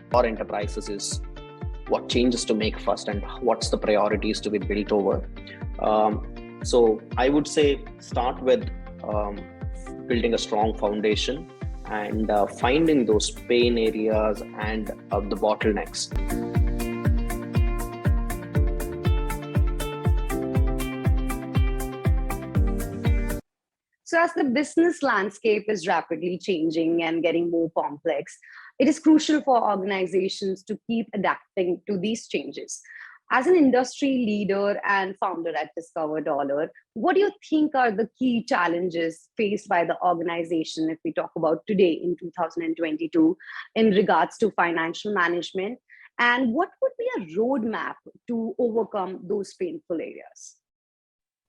for enterprises is what changes to make first and what's the priorities to be built over. So I would say start with building a strong foundation and finding those pain areas and the bottlenecks. So as the business landscape is rapidly changing and getting more complex, it is crucial for organizations to keep adapting to these changes. As an industry leader and founder at Discover Dollar, what do you think are the key challenges faced by the organization if we talk about today in 2022 in regards to financial management? And what would be a roadmap to overcome those painful areas?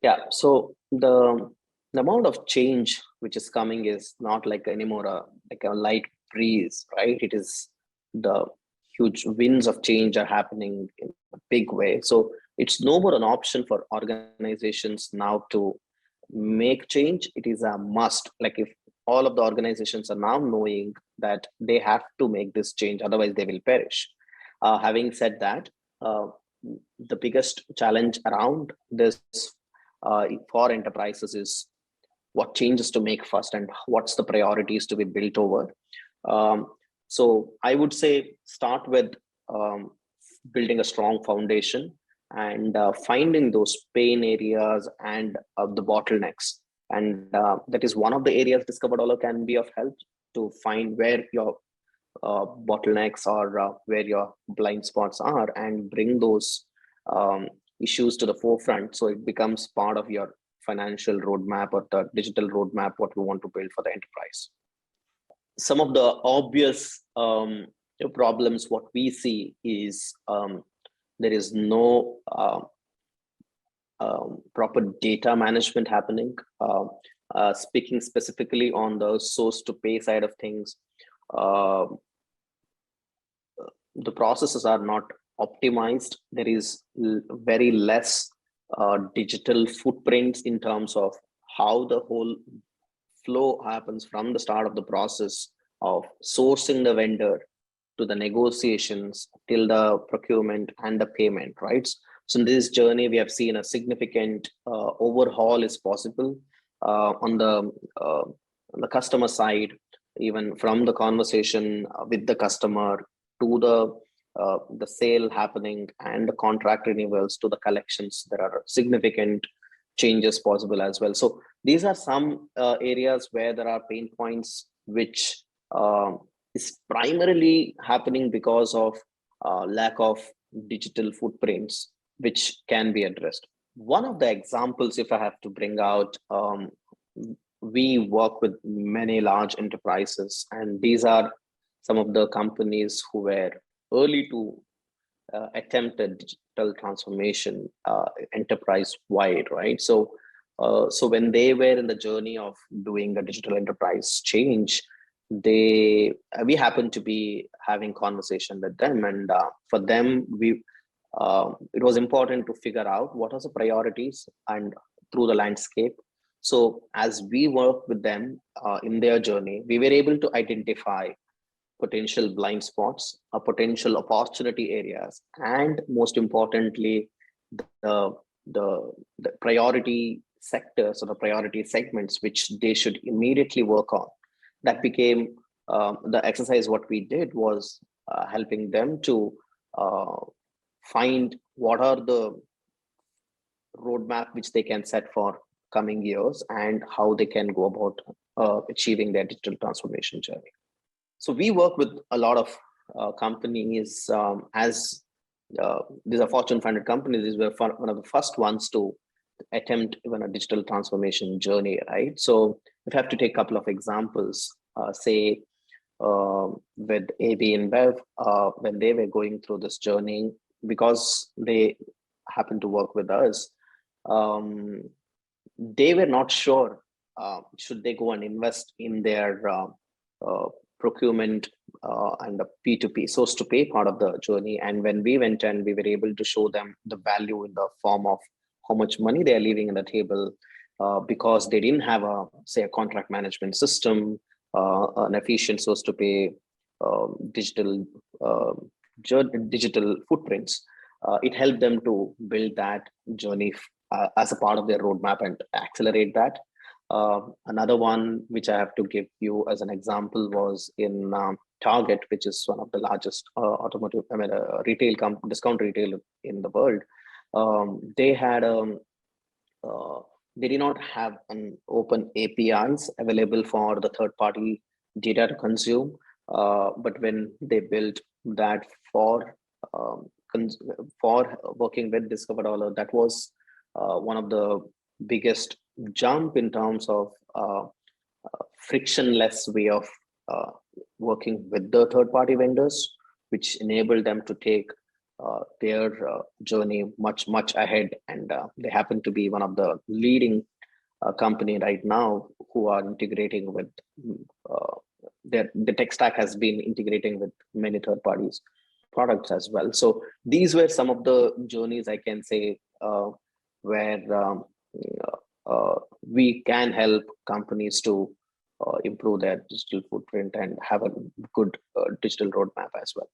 Yeah, so the amount of change which is coming is not like anymore like a light breeze, right? It is the huge winds of change are happening in a big way. So it's no more an option for organizations now to make change. It is a must. Like if all of the organizations are now knowing that they have to make this change, otherwise they will perish. Having said that, the biggest challenge around this for enterprises is what changes to make first and what's the priorities to be built over. So I would say start with building a strong foundation and finding those pain areas and the bottlenecks. And that is one of the areas Discover Dollar can be of help to find where your bottlenecks or where your blind spots are and bring those issues to the forefront so it becomes part of your financial roadmap or the digital roadmap, what we want to build for the enterprise. Some of the obvious problems, what we see is there is no proper data management happening. Speaking specifically on the source to pay side of things, the processes are not optimized. There is very less digital footprints in terms of how the whole flow happens from the start of the process of sourcing the vendor to the negotiations till the procurement and the payment, right? So in this journey, we have seen a significant overhaul is possible on the customer side, even from the conversation with the customer to the sale happening and the contract renewals to the collections. There are significant changes possible as well. So these are some areas where there are pain points, which is primarily happening because of lack of digital footprints, which can be addressed. One of the examples, if I have to bring out, we work with many large enterprises, and these are some of the companies who were early to attempt a digital transformation enterprise-wide, right? So when they were in the journey of doing a digital enterprise change, we happened to be having conversation with them, and for them, it was important to figure out what are the priorities and through the landscape. So as we work with them in their journey, we were able to identify potential blind spots, potential opportunity areas, and most importantly, the priority sectors or the priority segments which they should immediately work on. That became the exercise. What we did was helping them to find what are the roadmap which they can set for coming years and how they can go about achieving their digital transformation journey. So we work with a lot of companies as these are Fortune 500 companies. These were one of the first ones to attempt even a digital transformation journey, right? So if I have to take a couple of examples, say with AB InBev, when they were going through this journey, because they happened to work with us, they were not sure should they go and invest in their procurement and the P2P source to pay part of the journey. And when we went and we were able to show them the value in the form of how much money they are leaving on the table because they didn't have a contract management system, an efficient source to pay digital digital footprints, it helped them to build that journey as a part of their roadmap and accelerate that. Another one which I have to give you as an example was in Target, which is one of the largest automotive, retail discount retailer in the world. They had they did not have an open APIs available for the third party data to consume. But when they built that for for working with Discover Dollar, that was one of the biggest jump in terms of frictionless way of uh, working with the third party vendors, which enabled them to take their journey much ahead. And they happen to be one of the leading company right now who are integrating with uh, the tech stack has been integrating with many third parties products as well. So these were some of the journeys I can say where we can help companies to improve their digital footprint and have a good digital roadmap as well.